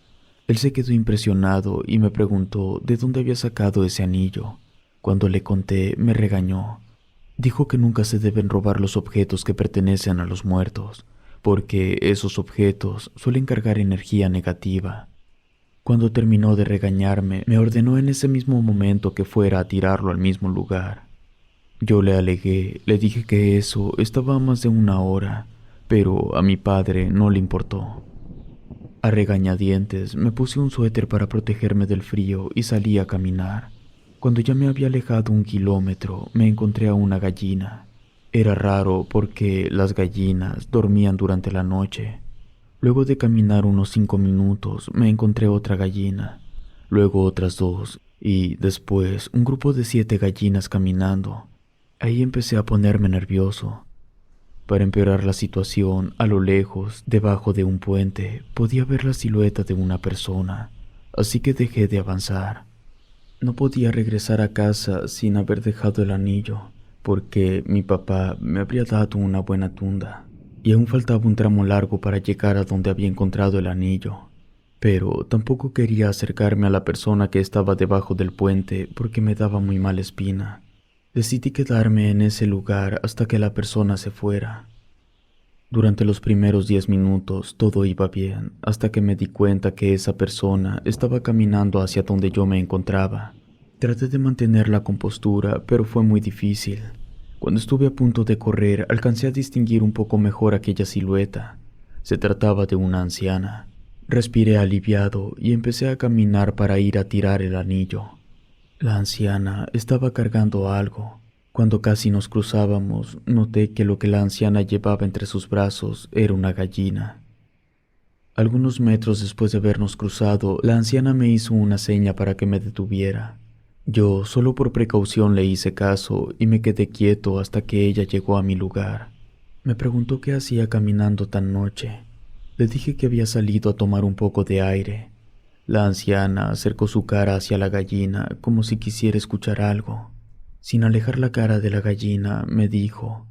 Él se quedó impresionado y me preguntó de dónde había sacado ese anillo. Cuando le conté, me regañó. Dijo que nunca se deben robar los objetos que pertenecen a los muertos, porque esos objetos suelen cargar energía negativa. Cuando terminó de regañarme, me ordenó en ese mismo momento que fuera a tirarlo al mismo lugar. Yo le alegué, le dije que eso estaba a más de una hora, pero a mi padre no le importó. A regañadientes me puse un suéter para protegerme del frío y salí a caminar. Cuando ya me había alejado 1 kilómetro, me encontré a una gallina. Era raro porque las gallinas dormían durante la noche. Luego de caminar unos 5 minutos, me encontré otra gallina, luego otras 2 y después un grupo de 7 gallinas caminando. Ahí empecé a ponerme nervioso. Para empeorar la situación, a lo lejos, debajo de un puente, podía ver la silueta de una persona, así que dejé de avanzar. No podía regresar a casa sin haber dejado el anillo, porque mi papá me habría dado una buena tunda, y aún faltaba un tramo largo para llegar a donde había encontrado el anillo. Pero tampoco quería acercarme a la persona que estaba debajo del puente porque me daba muy mala espina. Decidí quedarme en ese lugar hasta que la persona se fuera. Durante los primeros 10 minutos todo iba bien, hasta que me di cuenta que esa persona estaba caminando hacia donde yo me encontraba. Traté de mantener la compostura, pero fue muy difícil. Cuando estuve a punto de correr, alcancé a distinguir un poco mejor aquella silueta. Se trataba de una anciana. Respiré aliviado y empecé a caminar para ir a tirar el anillo. La anciana estaba cargando algo. Cuando casi nos cruzábamos, noté que lo que la anciana llevaba entre sus brazos era una gallina. Algunos metros después de habernos cruzado, la anciana me hizo una seña para que me detuviera. Yo solo por precaución le hice caso y me quedé quieto hasta que ella llegó a mi lugar. Me preguntó qué hacía caminando tan noche. Le dije que había salido a tomar un poco de aire. La anciana acercó su cara hacia la gallina como si quisiera escuchar algo. Sin alejar la cara de la gallina, me dijo: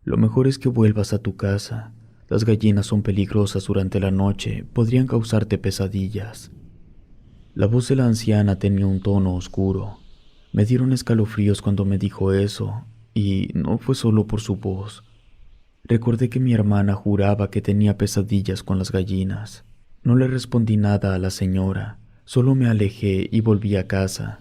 «Lo mejor es que vuelvas a tu casa. Las gallinas son peligrosas durante la noche, podrían causarte pesadillas». La voz de la anciana tenía un tono oscuro. Me dieron escalofríos cuando me dijo eso, y no fue solo por su voz. Recordé que mi hermana juraba que tenía pesadillas con las gallinas. No le respondí nada a la señora, solo me alejé y volví a casa.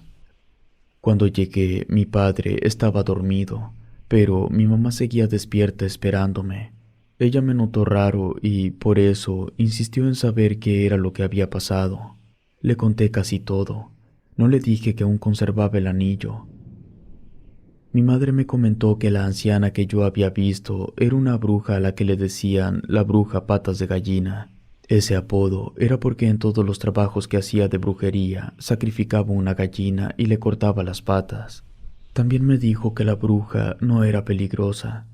Cuando llegué, mi padre estaba dormido, pero mi mamá seguía despierta esperándome. Ella me notó raro y, por eso, insistió en saber qué era lo que había pasado. Le conté casi todo. No le dije que aún conservaba el anillo. Mi madre me comentó que la anciana que yo había visto era una bruja a la que le decían la bruja patas de gallina. Ese apodo era porque en todos los trabajos que hacía de brujería sacrificaba una gallina y le cortaba las patas. También me dijo que la bruja no era peligrosa,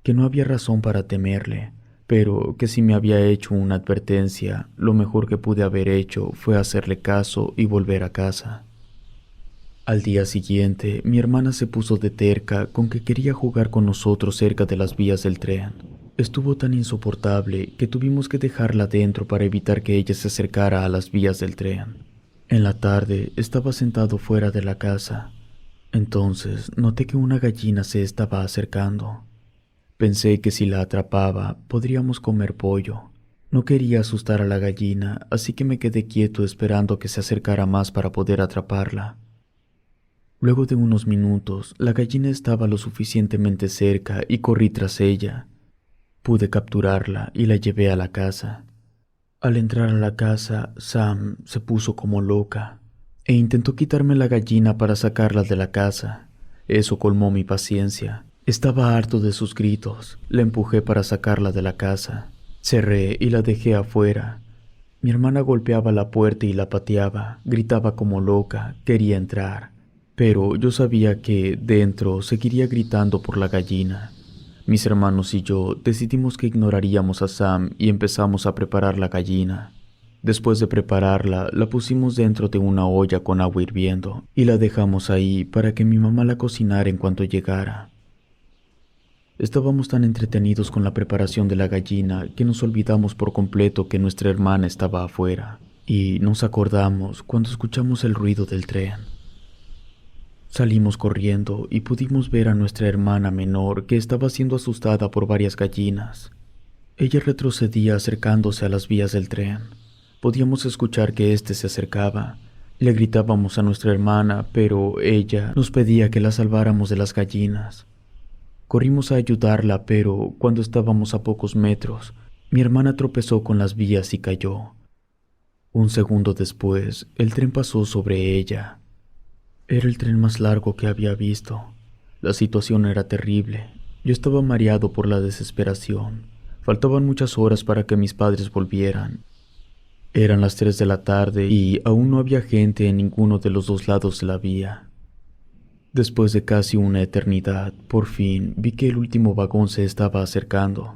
que no había razón para temerle, pero que si me había hecho una advertencia, lo mejor que pude haber hecho fue hacerle caso y volver a casa. Al día siguiente, mi hermana se puso de terca con que quería jugar con nosotros cerca de las vías del tren. Estuvo tan insoportable que tuvimos que dejarla dentro para evitar que ella se acercara a las vías del tren. En la tarde estaba sentado fuera de la casa. Entonces noté que una gallina se estaba acercando. Pensé que si la atrapaba, podríamos comer pollo. No quería asustar a la gallina, así que me quedé quieto esperando que se acercara más para poder atraparla. Luego de unos minutos, la gallina estaba lo suficientemente cerca y corrí tras ella. Pude capturarla y la llevé a la casa. Al entrar a la casa, Sam se puso como loca e intentó quitarme la gallina para sacarla de la casa. Eso colmó mi paciencia. Estaba harto de sus gritos. La empujé para sacarla de la casa. Cerré y la dejé afuera. Mi hermana golpeaba la puerta y la pateaba, gritaba como loca, quería entrar. Pero yo sabía que dentro seguiría gritando por la gallina. Mis hermanos y yo decidimos que ignoraríamos a Sam y empezamos a preparar la gallina. Después de prepararla, la pusimos dentro de una olla con agua hirviendo y la dejamos ahí para que mi mamá la cocinara en cuanto llegara. Estábamos tan entretenidos con la preparación de la gallina que nos olvidamos por completo que nuestra hermana estaba afuera, y nos acordamos cuando escuchamos el ruido del tren. Salimos corriendo y pudimos ver a nuestra hermana menor que estaba siendo asustada por varias gallinas. Ella retrocedía acercándose a las vías del tren. Podíamos escuchar que éste se acercaba. Le gritábamos a nuestra hermana, pero ella nos pedía que la salváramos de las gallinas. Corrimos a ayudarla, pero cuando estábamos a pocos metros, mi hermana tropezó con las vías y cayó. Un segundo después, el tren pasó sobre ella. Era el tren más largo que había visto. La situación era terrible. Yo estaba mareado por la desesperación. Faltaban muchas horas para que mis padres volvieran. Eran las 3 de la tarde y aún no había gente en ninguno de los dos lados de la vía. Después de casi una eternidad, por fin vi que el último vagón se estaba acercando.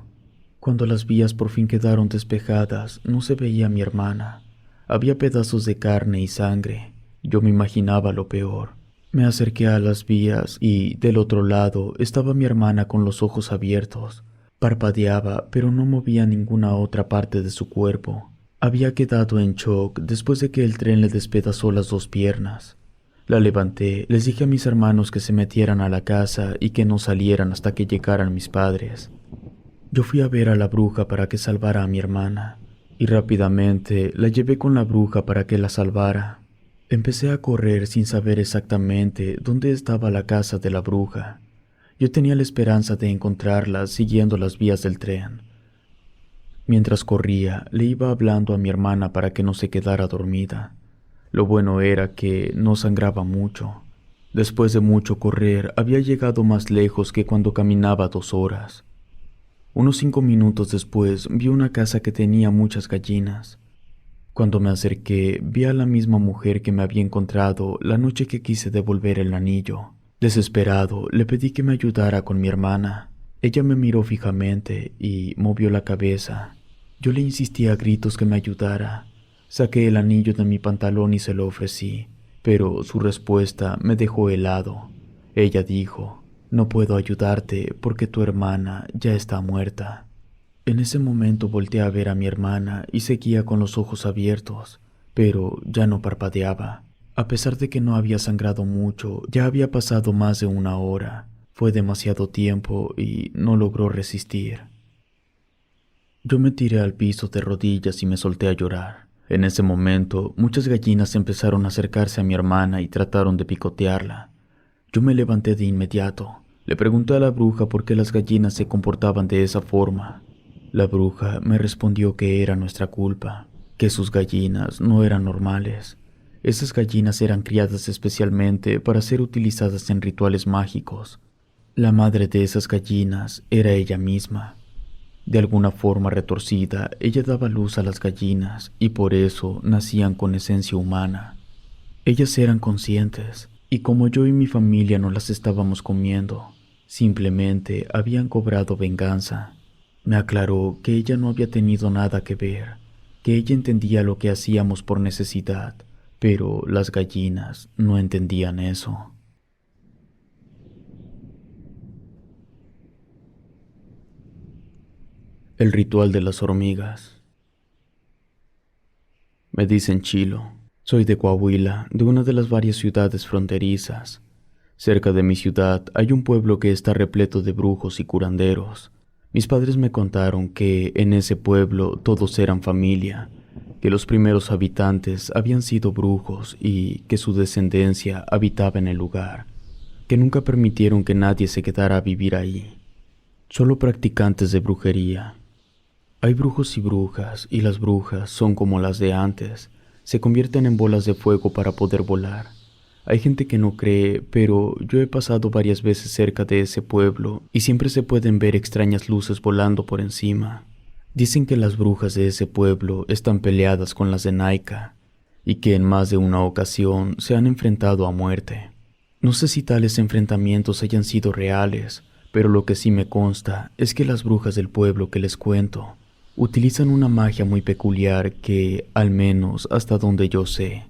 Cuando las vías por fin quedaron despejadas, no se veía a mi hermana. Había pedazos de carne y sangre. Yo me imaginaba lo peor. Me acerqué a las vías y, del otro lado, estaba mi hermana con los ojos abiertos. Parpadeaba, pero no movía ninguna otra parte de su cuerpo. Había quedado en shock después de que el tren le despedazó las dos piernas. La levanté, les dije a mis hermanos que se metieran a la casa y que no salieran hasta que llegaran mis padres. Yo fui a ver a la bruja para que salvara a mi hermana, y rápidamente la llevé con la bruja para que la salvara. Empecé a correr sin saber exactamente dónde estaba la casa de la bruja. Yo tenía la esperanza de encontrarla siguiendo las vías del tren. Mientras corría, le iba hablando a mi hermana para que no se quedara dormida. Lo bueno era que no sangraba mucho. Después de mucho correr, había llegado más lejos que cuando caminaba 2 horas. Unos 5 minutos después, vi una casa que tenía muchas gallinas. Cuando me acerqué, vi a la misma mujer que me había encontrado la noche que quise devolver el anillo. Desesperado, le pedí que me ayudara con mi hermana. Ella me miró fijamente y movió la cabeza. Yo le insistí a gritos que me ayudara. Saqué el anillo de mi pantalón y se lo ofrecí, pero su respuesta me dejó helado. Ella dijo: «No puedo ayudarte porque tu hermana ya está muerta». En ese momento volteé a ver a mi hermana y seguía con los ojos abiertos, pero ya no parpadeaba. A pesar de que no había sangrado mucho, ya había pasado más de una hora. Fue demasiado tiempo y no logró resistir. Yo me tiré al piso de rodillas y me solté a llorar. En ese momento, muchas gallinas empezaron a acercarse a mi hermana y trataron de picotearla. Yo me levanté de inmediato. Le pregunté a la bruja por qué las gallinas se comportaban de esa forma. La bruja me respondió que era nuestra culpa, que sus gallinas no eran normales. Esas gallinas eran criadas especialmente para ser utilizadas en rituales mágicos. La madre de esas gallinas era ella misma. De alguna forma retorcida, ella daba luz a las gallinas y por eso nacían con esencia humana. Ellas eran conscientes, y como yo y mi familia no las estábamos comiendo, simplemente habían cobrado venganza. Me aclaró que ella no había tenido nada que ver, que ella entendía lo que hacíamos por necesidad, pero las gallinas no entendían eso. El ritual de las hormigas. Me dicen Chilo. Soy de Coahuila, de una de las varias ciudades fronterizas. Cerca de mi ciudad hay un pueblo que está repleto de brujos y curanderos. Mis padres me contaron que en ese pueblo todos eran familia, que los primeros habitantes habían sido brujos y que su descendencia habitaba en el lugar, que nunca permitieron que nadie se quedara a vivir ahí, solo practicantes de brujería. Hay brujos y brujas, y las brujas son como las de antes, se convierten en bolas de fuego para poder volar. Hay gente que no cree, pero yo he pasado varias veces cerca de ese pueblo y siempre se pueden ver extrañas luces volando por encima. Dicen que las brujas de ese pueblo están peleadas con las de Naika y que en más de una ocasión se han enfrentado a muerte. No sé si tales enfrentamientos hayan sido reales, pero lo que sí me consta es que las brujas del pueblo que les cuento utilizan una magia muy peculiar que, al menos hasta donde yo sé,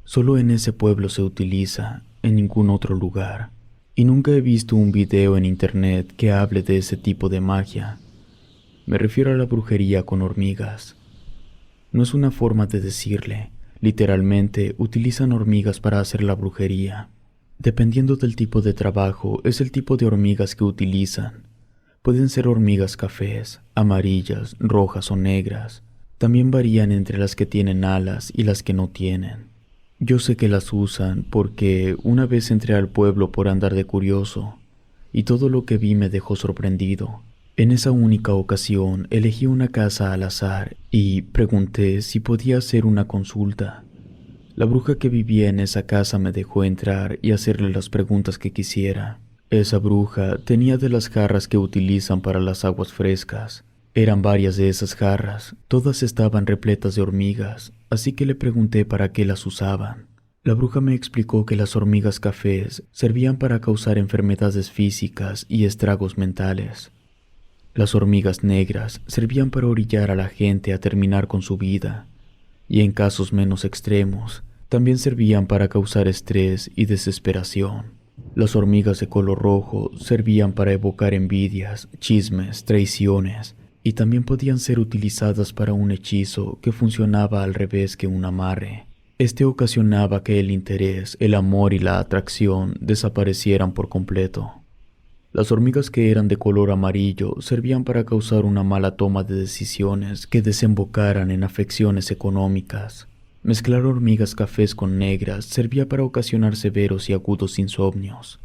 solo en ese pueblo se utiliza, en ningún otro lugar. Y nunca he visto un video en internet que hable de ese tipo de magia. Me refiero a la brujería con hormigas. No es una forma de decirle, literalmente utilizan hormigas para hacer la brujería. Dependiendo del tipo de trabajo, es el tipo de hormigas que utilizan. Pueden ser hormigas cafés, amarillas, rojas o negras. También varían entre las que tienen alas y las que no tienen. Yo sé que las usan porque una vez entré al pueblo por andar de curioso y todo lo que vi me dejó sorprendido. En esa única ocasión elegí una casa al azar y pregunté si podía hacer una consulta. La bruja que vivía en esa casa me dejó entrar y hacerle las preguntas que quisiera. Esa bruja tenía de las jarras que utilizan para las aguas frescas. Eran varias de esas jarras, todas estaban repletas de hormigas, así que le pregunté para qué las usaban. La bruja me explicó que las hormigas cafés servían para causar enfermedades físicas y estragos mentales. Las hormigas negras servían para orillar a la gente a terminar con su vida, y en casos menos extremos, también servían para causar estrés y desesperación. Las hormigas de color rojo servían para evocar envidias, chismes, traiciones, y también podían ser utilizadas para un hechizo que funcionaba al revés que un amarre. Este ocasionaba que el interés, el amor y la atracción desaparecieran por completo. Las hormigas que eran de color amarillo servían para causar una mala toma de decisiones que desembocaran en afecciones económicas. Mezclar hormigas cafés con negras servía para ocasionar severos y agudos insomnios.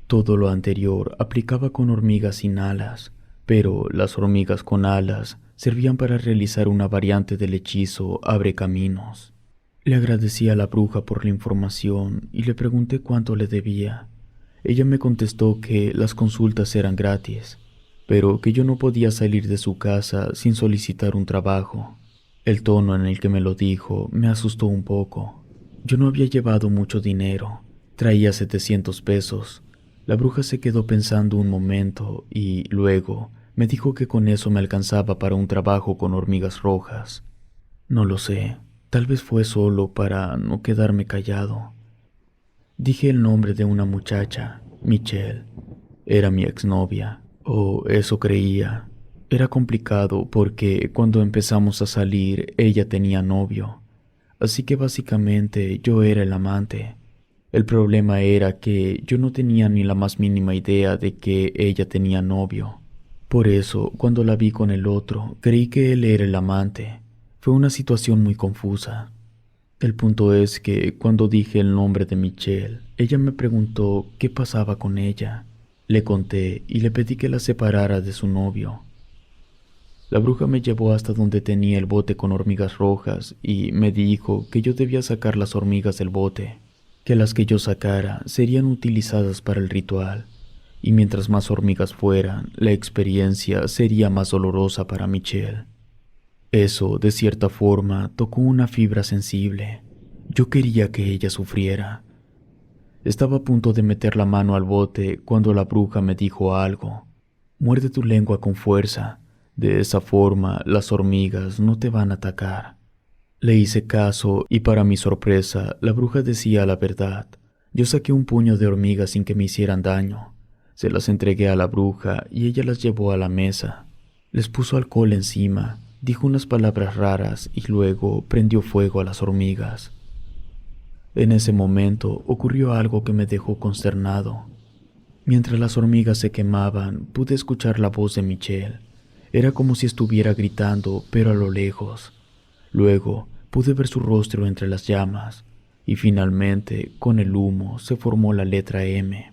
Todo lo anterior aplicaba con hormigas sin alas, pero las hormigas con alas servían para realizar una variante del hechizo Abre Caminos. Le agradecí a la bruja por la información y le pregunté cuánto le debía. Ella me contestó que las consultas eran gratis, pero que yo no podía salir de su casa sin solicitar un trabajo. El tono en el que me lo dijo me asustó un poco. Yo no había llevado mucho dinero, traía 700 pesos. La bruja se quedó pensando un momento y luego me dijo que con eso me alcanzaba para un trabajo con hormigas rojas. No lo sé, tal vez fue solo para no quedarme callado. Dije el nombre de una muchacha, Michelle. Era mi exnovia, o eso creía. Era complicado porque cuando empezamos a salir ella tenía novio, así que básicamente yo era el amante. El problema era que yo no tenía ni la más mínima idea de que ella tenía novio. Por eso, cuando la vi con el otro, creí que él era el amante. Fue una situación muy confusa. El punto es que cuando dije el nombre de Michelle, ella me preguntó qué pasaba con ella. Le conté y le pedí que la separara de su novio. La bruja me llevó hasta donde tenía el bote con hormigas rojas y me dijo que yo debía sacar las hormigas del bote, que las que yo sacara serían utilizadas para el ritual, y mientras más hormigas fueran, la experiencia sería más dolorosa para Michelle. Eso, de cierta forma, tocó una fibra sensible. Yo quería que ella sufriera. Estaba a punto de meter la mano al bote cuando la bruja me dijo algo. Muerde tu lengua con fuerza. De esa forma, las hormigas no te van a atacar. Le hice caso y para mi sorpresa, la bruja decía la verdad. Yo saqué un puño de hormigas sin que me hicieran daño. Se las entregué a la bruja y ella las llevó a la mesa. Les puso alcohol encima, dijo unas palabras raras y luego prendió fuego a las hormigas. En ese momento ocurrió algo que me dejó consternado. Mientras las hormigas se quemaban, pude escuchar la voz de Michelle. Era como si estuviera gritando, pero a lo lejos. Luego pude ver su rostro entre las llamas, y finalmente, con el humo, se formó la letra M.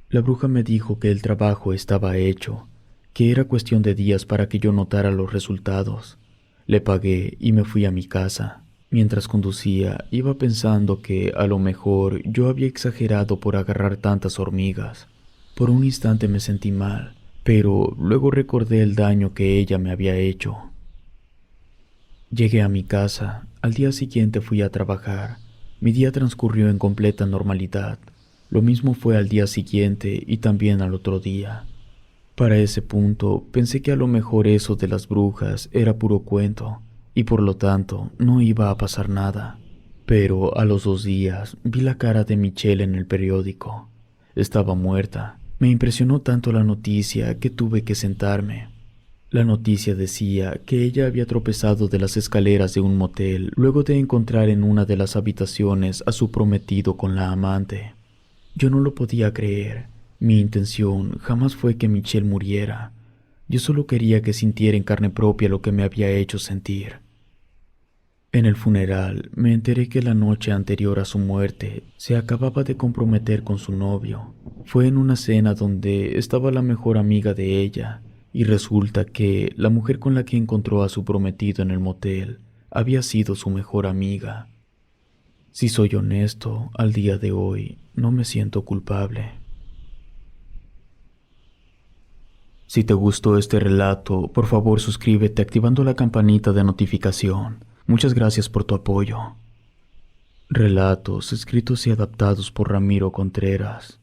La bruja me dijo que el trabajo estaba hecho, que era cuestión de días para que yo notara los resultados. Le pagué y me fui a mi casa. Mientras conducía, iba pensando que a lo mejor yo había exagerado por agarrar tantas hormigas. Por un instante me sentí mal, pero luego recordé el daño que ella me había hecho. Llegué a mi casa, al día siguiente fui a trabajar. Mi día transcurrió en completa normalidad. Lo mismo fue al día siguiente y también al otro día. Para ese punto pensé que a lo mejor eso de las brujas era puro cuento y por lo tanto no iba a pasar nada. Pero a los 2 días vi la cara de Michelle en el periódico. Estaba muerta. Me impresionó tanto la noticia que tuve que sentarme. La noticia decía que ella había tropezado de las escaleras de un motel luego de encontrar en una de las habitaciones a su prometido con la amante. Yo no lo podía creer. Mi intención jamás fue que Michelle muriera. Yo solo quería que sintiera en carne propia lo que me había hecho sentir. En el funeral me enteré que la noche anterior a su muerte se acababa de comprometer con su novio. Fue en una cena donde estaba la mejor amiga de ella, y resulta que la mujer con la que encontró a su prometido en el motel había sido su mejor amiga. Si soy honesto, al día de hoy no me siento culpable. Si te gustó este relato, por favor suscríbete activando la campanita de notificación. Muchas gracias por tu apoyo. Relatos escritos y adaptados por Ramiro Contreras.